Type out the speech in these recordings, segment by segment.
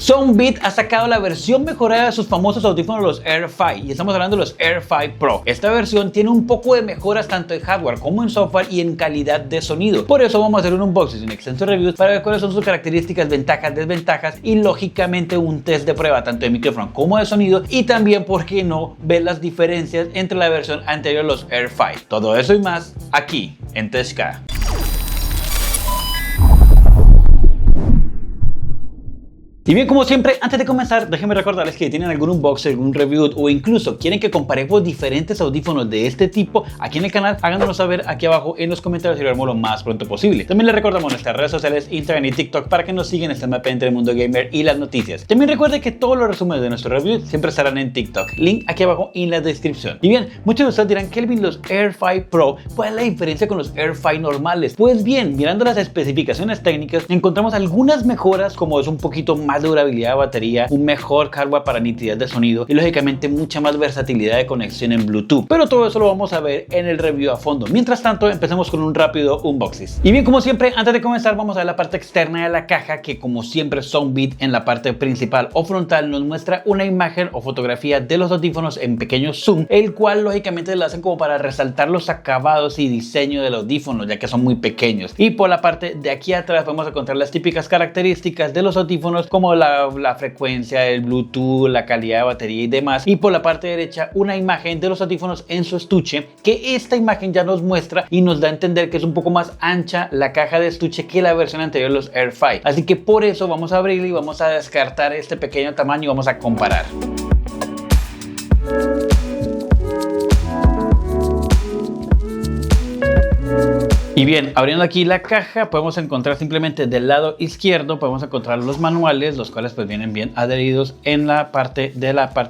Soundbit ha sacado la versión mejorada de sus famosos audífonos, los Air5, y estamos hablando de los Air5 Pro. Esta versión tiene un poco de mejoras tanto en hardware como en software y en calidad de sonido. Por eso vamos a hacer un unboxing y un extenso review para ver cuáles son sus características, ventajas, desventajas y lógicamente un test de prueba tanto de micrófono como de sonido, y también, por qué no, ver las diferencias entre la versión anterior de los Air5. Todo eso y más aquí en Teshka. Y bien, como siempre, antes de comenzar, déjenme recordarles que si tienen algún unboxing, algún review o incluso quieren que comparemos diferentes audífonos de este tipo aquí en el canal, háganoslo saber aquí abajo en los comentarios y lo haremos lo más pronto posible. También les recordamos nuestras redes sociales, Instagram y TikTok, para que nos sigan, estén más pendientes del mundo gamer y las noticias. También recuerden que todos los resúmenes de nuestro review siempre estarán en TikTok, link aquí abajo en la descripción. Y bien, muchos de ustedes dirán, Kelvin, los Air5 Pro, ¿cuál es la diferencia con los Air5 normales? Pues bien, mirando las especificaciones técnicas, encontramos algunas mejoras, como es un poquito más de durabilidad de batería, un mejor hardware para nitidez de sonido y lógicamente mucha más versatilidad de conexión en Bluetooth. Pero todo eso lo vamos a ver en el review a fondo. Mientras tanto, empecemos con un rápido unboxing. Y bien, como siempre, antes de comenzar vamos a ver la parte externa de la caja, que como siempre Soundbit en la parte principal o frontal nos muestra una imagen o fotografía de los audífonos en pequeño zoom, el cual lógicamente lo hacen como para resaltar los acabados y diseño del audífono, ya que son muy pequeños. Y por la parte de aquí atrás vamos a encontrar las típicas características de los audífonos, como la frecuencia, el Bluetooth, la calidad de batería y demás. Y por la parte derecha una imagen de los audífonos en su estuche, que esta imagen ya nos muestra y nos da a entender que es un poco más ancha la caja de estuche que la versión anterior de los Air5. Así que por eso vamos a abrirla y vamos a descartar este pequeño tamaño y vamos a comparar. Y bien, abriendo aquí la caja podemos encontrar simplemente del lado izquierdo podemos encontrar los manuales, los cuales pues vienen bien adheridos en la parte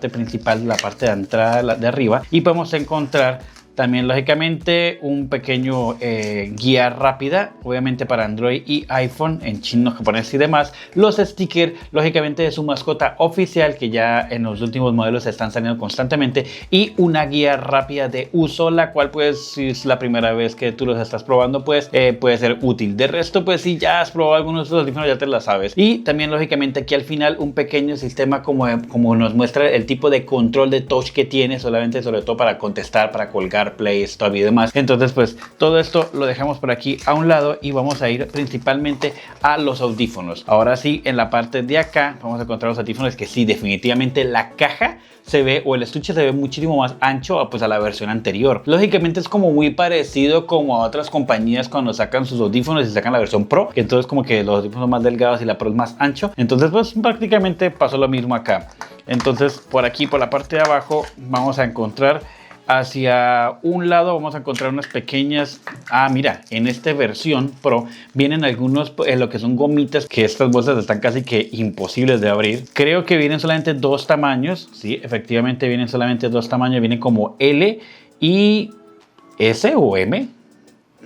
principal, la parte de entrada de arriba, y podemos encontrar también lógicamente un pequeño guía rápida, obviamente para Android y iPhone, en chino, japonés y demás. Los stickers lógicamente de su mascota oficial, que ya en los últimos modelos están saliendo constantemente, y una guía rápida de uso, la cual pues si es la primera vez que tú los estás probando pues puede ser útil. De resto pues si ya has probado algunos de los audífonos ya te la sabes. Y también lógicamente aquí al final un pequeño sistema como nos muestra el tipo de control de touch que tiene, solamente sobre todo para contestar, para colgar, Play, Stop y demás. Entonces pues todo esto lo dejamos por aquí a un lado y vamos a ir principalmente a los audífonos. Ahora sí, en la parte de acá vamos a encontrar los audífonos, que sí, definitivamente la caja se ve, o el estuche se ve muchísimo más ancho pues a la versión anterior. Lógicamente es como muy parecido como a otras compañías cuando sacan sus audífonos y sacan la versión Pro, que entonces como que los audífonos más delgados y la Pro es más ancho. Entonces pues prácticamente pasó lo mismo acá. Entonces por aquí, por la parte de abajo, vamos a encontrar hacia un lado, vamos a encontrar unas pequeñas, mira, en esta versión Pro vienen algunos lo que son gomitas, que estas bolsas están casi que imposibles de abrir. Creo que vienen solamente dos tamaños, sí, efectivamente vienen solamente dos tamaños, vienen como L y S o M.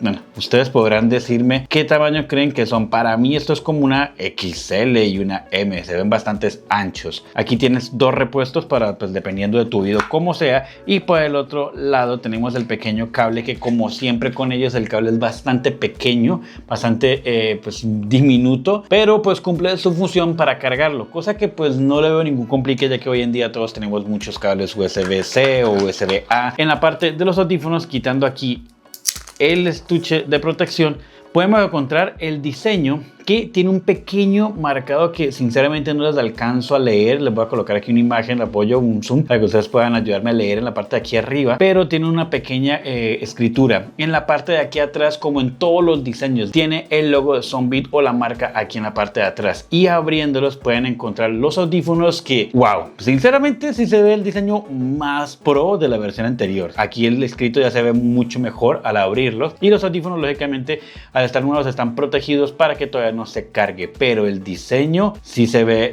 Bueno, ustedes podrán decirme qué tamaño creen que son. Para mí esto es como una XL y una M, se ven bastantes anchos. Aquí tienes dos repuestos para, pues dependiendo de tu oído como sea. Y por el otro lado tenemos el pequeño cable, que como siempre con ellos el cable es bastante pequeño, bastante pues diminuto, pero pues cumple su función para cargarlo, cosa que pues no le veo ningún complique, ya que hoy en día todos tenemos muchos cables USB-C o USB-A. En la parte de los audífonos, quitando aquí el estuche de protección, podemos encontrar el diseño, que tiene un pequeño marcado que sinceramente no les alcanzo a leer. Les voy a colocar aquí una imagen, le apoyo un zoom para que ustedes puedan ayudarme a leer en la parte de aquí arriba, pero tiene una pequeña escritura. En la parte de aquí atrás, como en todos los diseños, tiene el logo de Soundbit o la marca aquí en la parte de atrás, y abriéndolos pueden encontrar los audífonos que, wow, sinceramente sí se ve el diseño más pro de la versión anterior. Aquí el escrito ya se ve mucho mejor al abrirlos, y los audífonos lógicamente al estar nuevos están protegidos para que todavía no se cargue, pero el diseño sí se ve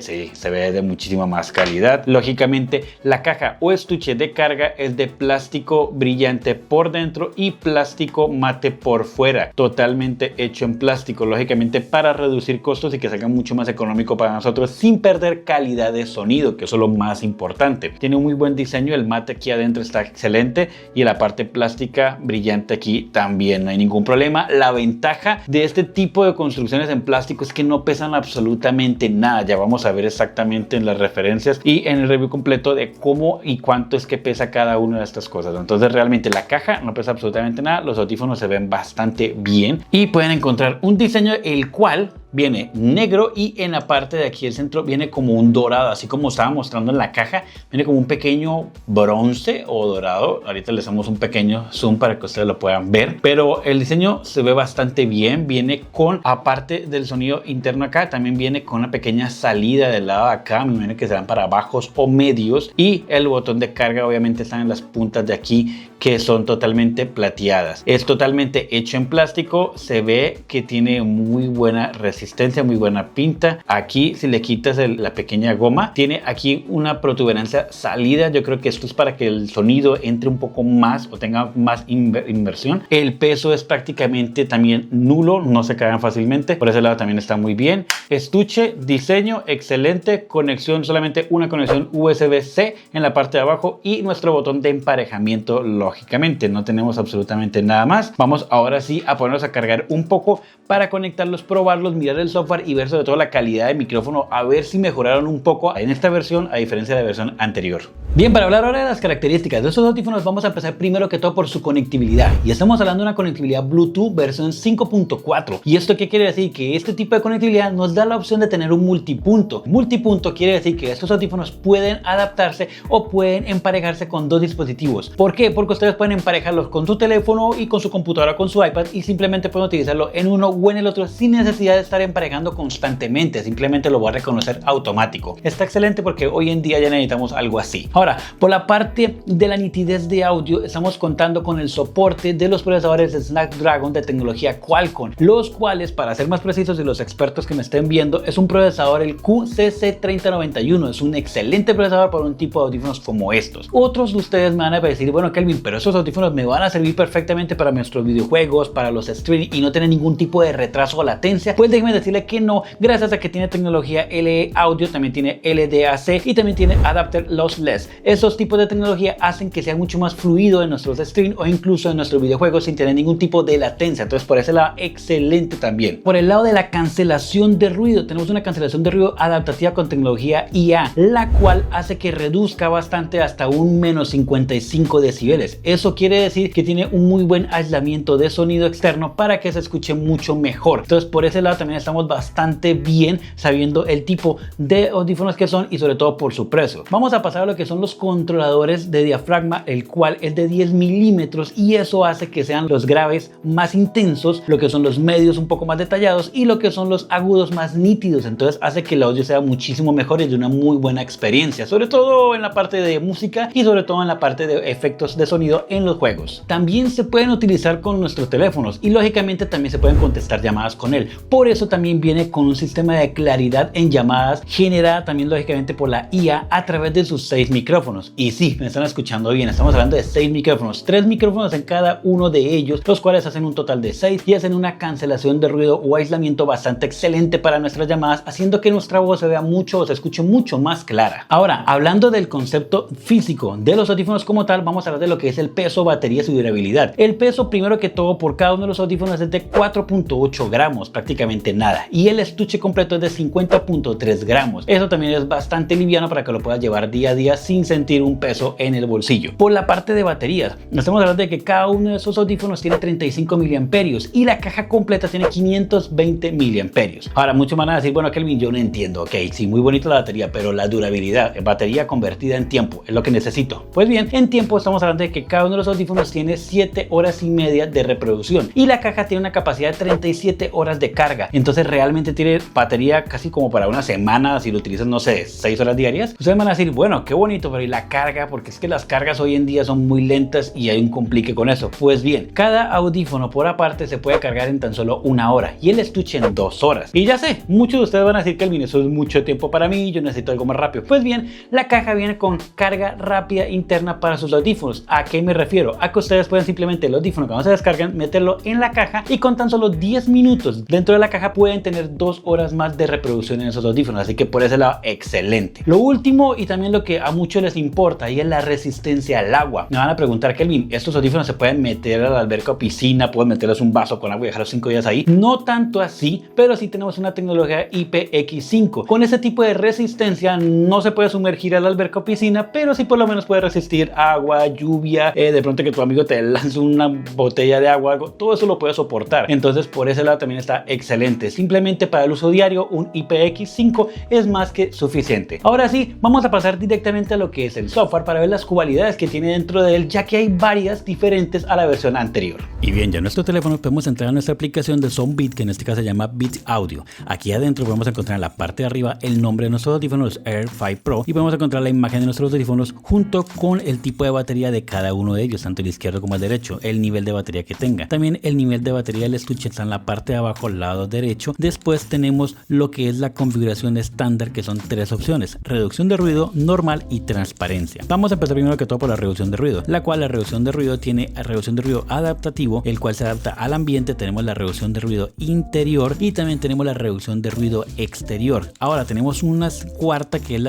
de muchísima más calidad. Lógicamente la caja o estuche de carga es de plástico brillante por dentro y plástico mate por fuera, totalmente hecho en plástico, lógicamente para reducir costos y que salga mucho más económico para nosotros sin perder calidad de sonido, que eso es lo más importante. Tiene un muy buen diseño, el mate aquí adentro está excelente y la parte plástica brillante aquí también no hay ningún problema. La ventaja de este tipo de construcciones en plástico plástico es que no pesan absolutamente nada. Ya vamos a ver exactamente en las referencias y en el review completo de cómo y cuánto es que pesa cada una de estas cosas. Entonces realmente la caja no pesa absolutamente nada, los audífonos se ven bastante bien y pueden encontrar un diseño el cual viene negro y en la parte de aquí del centro viene como un dorado, así como estaba mostrando en la caja, viene como un pequeño bronce o dorado. Ahorita les damos un pequeño zoom para que ustedes lo puedan ver, pero el diseño se ve bastante bien. Viene con, aparte del sonido interno acá, también viene con una pequeña salida del lado de acá, me imagino que serán para bajos o medios, y el botón de carga obviamente están en las puntas de aquí que son totalmente plateadas. Es totalmente hecho en plástico, se ve que tiene muy buena resistencia, muy buena pinta. Aquí si le quitas la pequeña goma, tiene aquí una protuberancia salida. Yo creo que esto es para que el sonido entre un poco más o tenga más inversión. El peso es prácticamente también nulo, no se caen fácilmente, por ese lado también está muy bien. Estuche, diseño excelente, conexión, solamente una conexión USB-C en la parte de abajo y nuestro botón de emparejamiento. Lógicamente no tenemos absolutamente nada más. Vamos ahora sí a ponernos a cargar un poco para conectarlos, probarlos, mirar el software y ver sobre todo la calidad de micrófono, a ver si mejoraron un poco en esta versión a diferencia de la versión anterior. Bien, para hablar ahora de las características de estos audífonos, vamos a empezar primero que todo por su conectividad, y estamos hablando de una conectividad Bluetooth versión 5.4. ¿Y esto qué quiere decir? Que este tipo de conectividad nos da la opción de tener un multipunto. Multipunto quiere decir que estos audífonos pueden adaptarse o pueden emparejarse con dos dispositivos. ¿Por qué? Porque ustedes pueden emparejarlos con su teléfono y con su computadora, con su iPad, y simplemente pueden utilizarlo en uno o en el otro sin necesidad de estar emparejando constantemente. Simplemente lo va a reconocer automático. Está excelente porque hoy en día ya necesitamos algo así. Ahora, por la parte de la nitidez de audio, estamos contando con el soporte de los procesadores Snapdragon de tecnología Qualcomm, los cuales, para ser más precisos y los expertos que me estén viendo, es un procesador, el QCC3091. Es un excelente procesador para un tipo de audífonos como estos. Otros de ustedes me van a decir, bueno, Kelvin, pero esos audífonos me van a servir perfectamente para nuestros videojuegos, para los streaming y no tienen ningún tipo de retraso o latencia. Pues déjenme decirle que no, gracias a que tiene tecnología LE Audio, también tiene LDAC y también tiene Adapter Lossless. Esos tipos de tecnología hacen que sea mucho más fluido en nuestros streams o incluso en nuestros videojuegos sin tener ningún tipo de latencia. Entonces por ese lado, excelente también. Por el lado de la cancelación de ruido, tenemos una cancelación de ruido adaptativa con tecnología IA, la cual hace que reduzca bastante hasta un menos 55 decibeles. Eso quiere decir que tiene un muy buen aislamiento de sonido externo para que se escuche mucho mejor. Entonces por ese lado también estamos bastante bien sabiendo el tipo de audífonos que son y sobre todo por su precio. Vamos a pasar a lo que son los controladores de diafragma, el cual es de 10 milímetros, y eso hace que sean los graves más intensos, lo que son los medios un poco más detallados y lo que son los agudos más nítidos. Entonces hace que el audio sea muchísimo mejor y de una muy buena experiencia, sobre todo en la parte de música y sobre todo en la parte de efectos de sonido en los juegos. También se pueden utilizar con nuestros teléfonos y lógicamente también se pueden contestar llamadas con él. Por eso también viene con un sistema de claridad en llamadas generada también lógicamente por la IA a través de sus 6 micrófonos. Y sí, me están escuchando bien, estamos hablando de 6 micrófonos, 3 micrófonos en cada uno de ellos, los cuales hacen un total de 6 y hacen una cancelación de ruido o aislamiento bastante excelente para nuestras llamadas, haciendo que nuestra voz se vea mucho o se escuche mucho más clara. Ahora, hablando del concepto físico de los audífonos como tal, vamos a hablar de lo que es el peso, baterías y durabilidad. El peso, primero que todo, por cada uno de los audífonos es de 4.8 gramos, prácticamente nada, y el estuche completo es de 50.3 gramos. Eso también es bastante liviano para que lo puedas llevar día a día sin sentir un peso en el bolsillo. Por la parte de baterías, estamos hablando de que cada uno de esos audífonos tiene 35 miliamperios y la caja completa tiene 520 miliamperios. Ahora, muchos van a decir, bueno, Kelvin, yo no entiendo. Ok, sí, muy bonita la batería, pero la durabilidad, batería convertida en tiempo, es lo que necesito. Pues bien, en tiempo estamos hablando de que cada uno de los audífonos tiene 7 horas y media de reproducción y la caja tiene una capacidad de 37 horas de carga. Entonces realmente tiene batería casi como para una semana si lo utilizas, no sé, 6 horas diarias. Ustedes van a decir, bueno, qué bonito, pero ¿y la carga? Porque es que las cargas hoy en día son muy lentas y hay un complique con eso. Pues bien, cada audífono por aparte se puede cargar en tan solo 1 hora y el estuche en 2 horas. Y ya sé, muchos de ustedes van a decir que eso es mucho tiempo para mí, yo necesito algo más rápido. Pues bien, la caja viene con carga rápida interna para sus audífonos. ¿A qué me refiero? A que ustedes pueden simplemente el audífono cuando se descargan, meterlo en la caja y con tan solo 10 minutos dentro de la caja caja pueden tener 2 horas más de reproducción en esos audífonos, así que por ese lado excelente. Lo último y también lo que a muchos les importa y es la resistencia al agua. Me van a preguntar, Kelvin, ¿estos audífonos se pueden meter a la alberca o piscina? ¿Pueden meterles un vaso con agua y dejarlos 5 días ahí? No tanto así, pero sí tenemos una tecnología IPX5. Con ese tipo de resistencia no se puede sumergir a la alberca o piscina, pero sí por lo menos puede resistir agua, lluvia, de pronto que tu amigo te lance una botella de agua, algo, todo eso lo puede soportar. Entonces por ese lado también está excelente. Simplemente para el uso diario un IPX5 es más que suficiente. Ahora sí, vamos a pasar directamente a lo que es el software para ver las cualidades que tiene dentro de él, ya que hay varias diferentes a la versión anterior. Y bien, ya en nuestro teléfono podemos entrar a nuestra aplicación de Soundbit, que en este caso se llama Beats Audio. Aquí adentro podemos encontrar en la parte de arriba el nombre de nuestros audífonos Air 5 Pro y podemos encontrar la imagen de nuestros audífonos junto con el tipo de batería de cada uno de ellos, tanto el izquierdo como el derecho, el nivel de batería que tenga. También el nivel de batería del estuche está en la parte de abajo al lado derecho. Después tenemos lo que es la configuración estándar, que son 3 opciones: reducción de ruido, normal y transparencia. Vamos a empezar primero que todo por la reducción de ruido, la cual la reducción de ruido tiene reducción de ruido adaptativo, el cual se adapta al ambiente. Tenemos la reducción de ruido interior y también tenemos la reducción de ruido exterior. Ahora tenemos una cuarta, que es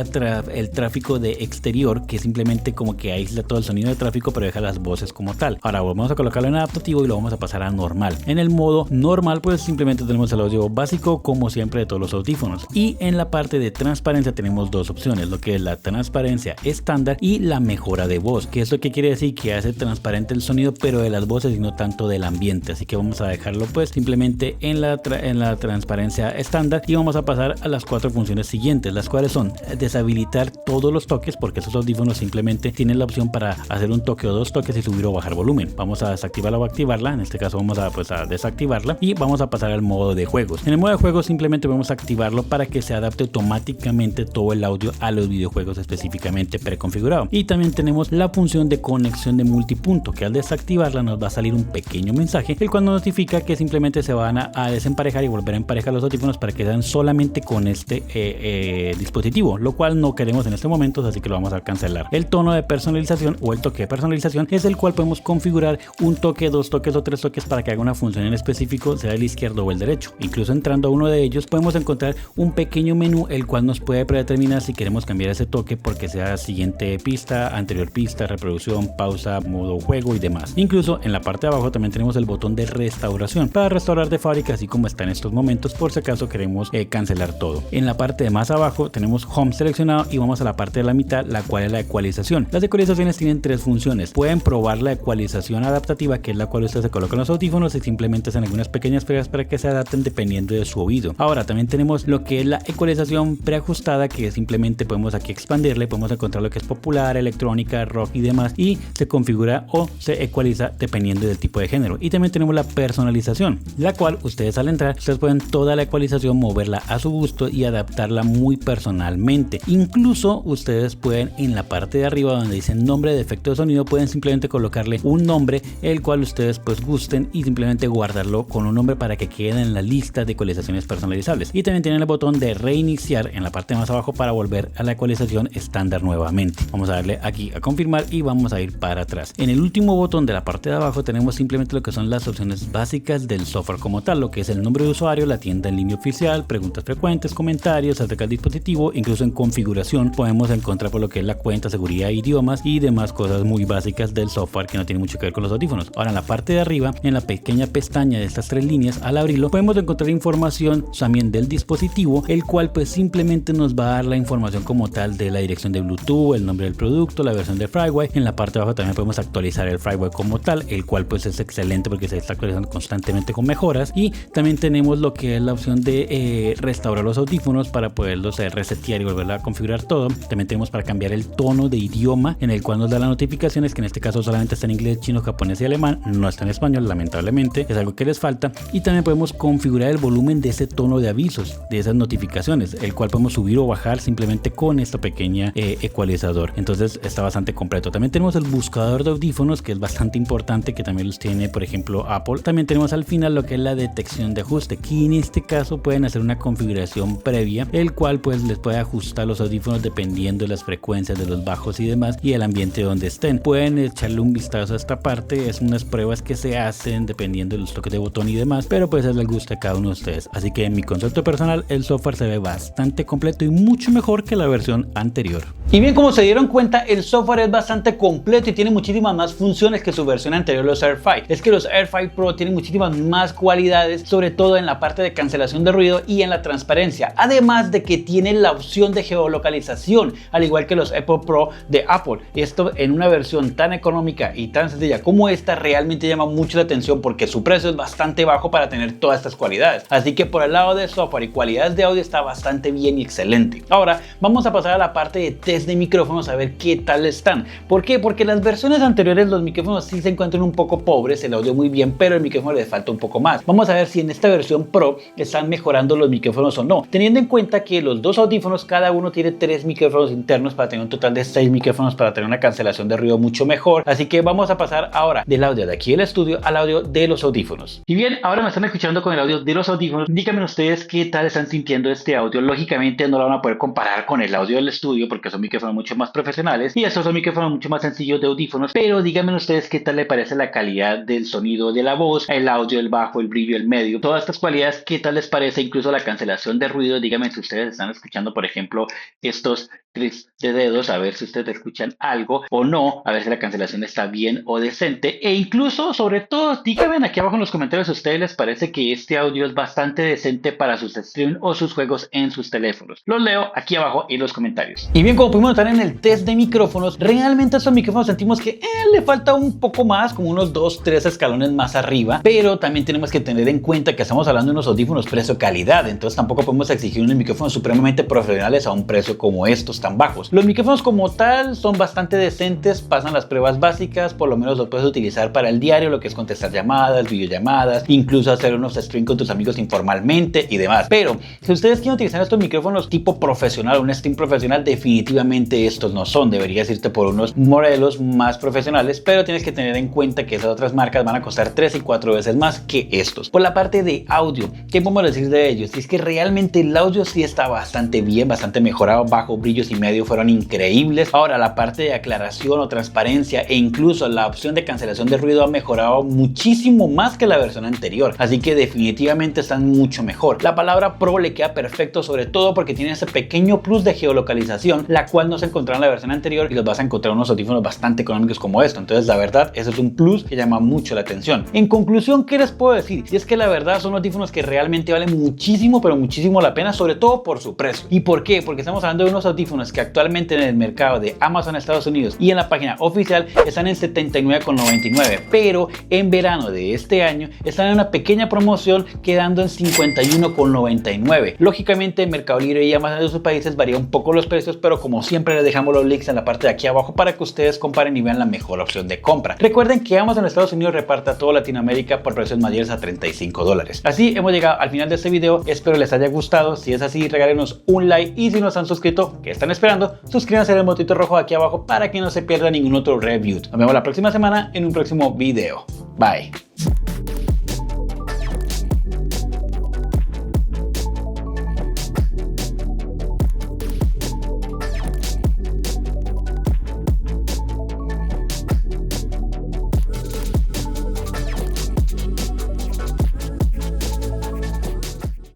el tráfico de exterior, que simplemente como que aísla todo el sonido de tráfico pero deja las voces como tal. Ahora vamos a colocarlo en adaptativo y lo vamos a pasar a normal. En el modo normal pues simplemente tenemos el audio básico como siempre de todos los audífonos, y en la parte de transparencia tenemos 2 opciones, lo que es la transparencia estándar y la mejora de voz, que es lo que quiere decir que hace transparente el sonido pero de las voces y no tanto del ambiente. Así que vamos a dejarlo pues simplemente en la transparencia estándar y vamos a pasar a las 4 funciones siguientes, las cuales son deshabilitar todos los toques, porque estos audífonos simplemente tienen la opción para hacer un toque o 2 toques y subir o bajar volumen. Vamos a desactivarla o activarla. En este caso vamos a desactivarla y vamos a pasar al modo de juegos. En el modo de juegos simplemente vamos a activarlo para que se adapte automáticamente todo el audio a los videojuegos específicamente preconfigurado. Y también tenemos la función de conexión de multipunto, que al desactivarla nos va a salir un pequeño mensaje, el cual nos notifica que simplemente se van a desemparejar y volver a emparejar los audífonos para que sean solamente con este dispositivo, lo cual no queremos en este momento, así que lo vamos a cancelar. El tono de personalización o el toque de personalización es el cual podemos configurar un toque, 2 toques o 3 toques para que haga una función en específico, sea el izquierdo o el derecho. Incluso entrando a uno de ellos podemos encontrar un pequeño menú, el cual nos puede predeterminar si queremos cambiar ese toque porque sea siguiente pista, anterior pista, reproducción, pausa, modo juego y demás. Incluso en la parte de abajo también tenemos el botón de restauración para restaurar de fábrica así como está en estos momentos, por si acaso queremos cancelar todo. En la parte de más abajo tenemos Home seleccionado y vamos a la parte de la mitad, la cual es la ecualización. Las ecualizaciones tienen 3 funciones. Pueden probar la ecualización adaptativa, que es la cual ustedes se colocan los audífonos y simplemente hacen algunas pequeñas pegas para que se adapten dependiendo de su oído. Ahora también tenemos lo que es la ecualización preajustada, que simplemente podemos aquí expandirle, podemos encontrar lo que es popular, electrónica, rock y demás, y se configura o se ecualiza dependiendo del tipo de género. Y también tenemos la personalización, la cual ustedes al entrar, ustedes pueden toda la ecualización moverla a su gusto y adaptarla muy personalmente. Incluso ustedes pueden en la parte de arriba donde dice nombre de efecto de sonido, pueden simplemente colocarle un nombre el cual ustedes pues gusten y simplemente guardarlo con un nombre para que quede en la lista de ecualizaciones personalizables. Y también tienen el botón de reiniciar en la parte más abajo para volver a la ecualización estándar nuevamente. Vamos a darle aquí a confirmar y vamos a ir para atrás. En el último botón de la parte de abajo tenemos simplemente lo que son las opciones básicas del software como tal, lo que es el nombre de usuario, la tienda en línea oficial, preguntas frecuentes, comentarios acerca del dispositivo. Incluso en configuración podemos encontrar por lo que es la cuenta, seguridad, idiomas y demás cosas muy básicas del software que no tiene mucho que ver con los audífonos. Ahora en la parte de arriba, en la pequeña pestaña de estas 3 líneas, al abrirlo podemos encontrar información también del dispositivo, el cual pues simplemente nos va a dar la información como tal de la dirección de Bluetooth, el nombre del producto, la versión de FreeWire. En la parte de abajo también podemos actualizar el FreeWire como tal, el cual pues es excelente porque se está actualizando constantemente con mejoras. Y también tenemos lo que es la opción de restaurar los audífonos para poderlos resetear y volver a configurar todo. También tenemos para cambiar el tono de idioma en el cual nos da las notificaciones, que en este caso solamente está en inglés, chino, japonés y alemán, no está en español, lamentablemente, es algo que les falta. Y también podemos configurar el volumen de ese tono de avisos, de esas notificaciones, el cual podemos subir o bajar simplemente con esta pequeña ecualizador. Entonces está bastante completo. También tenemos el buscador de audífonos, que es bastante importante, que también los tiene por ejemplo Apple. También tenemos al final lo que es la detección de ajuste, que en este caso pueden hacer una configuración previa, el cual pues les puede ajustar los audífonos dependiendo de las frecuencias de los bajos y demás y el ambiente donde estén. Pueden echarle un vistazo a esta parte, es unas pruebas que se hacen dependiendo de los toques de botón y demás, pero pues es el gusto de cada uno de ustedes. Así que en mi concepto personal, el software se ve bastante completo y mucho mejor que la versión anterior. Y bien, como se dieron cuenta, el software es bastante completo y tiene muchísimas más funciones que su versión anterior, los AirFi. Es que los AirFi Pro tienen muchísimas más cualidades, sobre todo en la parte de cancelación de ruido y en la transparencia. Además de que tienen la opción de geolocalización, al igual que los AirPods Pro de Apple. Esto en una versión tan económica y tan sencilla como esta realmente llama mucho la atención porque su precio es bastante bajo para tener todas estas cualidades. Así que por el lado de software y cualidades de audio está bastante bien y excelente. Ahora vamos a pasar a la parte de test de micrófonos a ver qué tal están. ¿Por qué? Porque las versiones anteriores los micrófonos sí se encuentran un poco pobres, el audio muy bien, pero el micrófono le falta un poco más. Vamos a ver si en esta versión Pro están mejorando los micrófonos o no, teniendo en cuenta que los dos audífonos cada uno tiene 3 micrófonos internos para tener un total de 6 micrófonos para tener una cancelación de ruido mucho mejor. Así que vamos a pasar ahora del audio de aquí del estudio al audio de los audífonos. Y bien, ahora me están escuchando con el audio de los audífonos. Díganme ustedes qué tal están sintiendo este audio. Lógicamente no lo van a poder comparar con el audio del estudio porque son micrófonos mucho más profesionales y estos son micrófonos mucho más sencillos de audífonos, pero díganme ustedes qué tal le parece la calidad del sonido de la voz, el audio, el bajo, el brillo, el medio, todas estas cualidades, qué tal les parece, incluso la cancelación de ruido. Díganme si ustedes están escuchando, por ejemplo, estos clics de dedos, a ver si ustedes escuchan algo o no, a ver si la cancelación está bien o decente, e incluso, sobre todo, díganme aquí abajo en los comentarios si a ustedes les parece que este audio es bastante decente para sus streams o sus juegos en sus teléfonos. Los leo aquí abajo en los comentarios. Y bien, como pudimos notar en el test de micrófonos, realmente a estos micrófonos sentimos que le falta un poco más, como unos 2-3 escalones más arriba, pero también tenemos que tener en cuenta que estamos hablando de unos audífonos precio-calidad, entonces tampoco podemos exigir unos micrófonos supremamente profesionales a un precio como estos tan bajos. Los micrófonos como tal son bastante decentes, pasan las pruebas básicas, por lo menos los puedes utilizar para el diario, lo que es contestar llamadas, videollamadas, incluso hacer unos streams con tus amigos informalmente y demás. Pero si ustedes quieren utilizar estos micrófonos tipo profesional, un stream profesional, definitivamente estos no son. Deberías irte por unos modelos más profesionales, pero tienes que tener en cuenta que esas otras marcas van a costar 3 y 4 veces más que estos. Por la parte de audio, ¿qué podemos decir de ellos? Es que realmente el audio sí está bastante bien, bastante mejorado, bajo, brillos y medio fueron increíbles. Ahora la parte de aclaración o transparencia e incluso la opción de cancelación de ruido ha mejorado muchísimo más que la versión anterior, así que definitivamente están mucho mejor. La palabra Pro le queda perfecto, sobre todo porque tiene ese pequeño plus de geolocalización, la cual no se encontraba en la versión anterior y los vas a encontrar unos audífonos bastante económicos como esto. Entonces la verdad, eso es un plus que llama mucho la atención. En conclusión, ¿qué les puedo decir? Y es que la verdad son audífonos que realmente valen muchísimo, pero muchísimo la pena, sobre todo por su precio. ¿Y por qué? Porque estamos hablando de unos audífonos que actualmente en el mercado de Amazon Estados Unidos y en la página oficial están en $79,99, pero en verano de este año están en una pequeña promoción quedando en $51,99. Lógicamente en Mercado Libre y Amazon de sus países varía un poco los precios, pero como siempre les dejamos los links en la parte de aquí abajo para que ustedes comparen y vean la mejor opción de compra. Recuerden que Amazon Estados Unidos reparte a toda Latinoamérica por precios mayores a $35. Así hemos llegado al final de este video, espero les haya gustado. Si es así, regálenos un like y si no se han suscrito, ¿qué están esperando? Suscríbanse al botito rojo aquí abajo para que no se pierda ningún otro review. Nos vemos la próxima semana en un próximo video. Bye.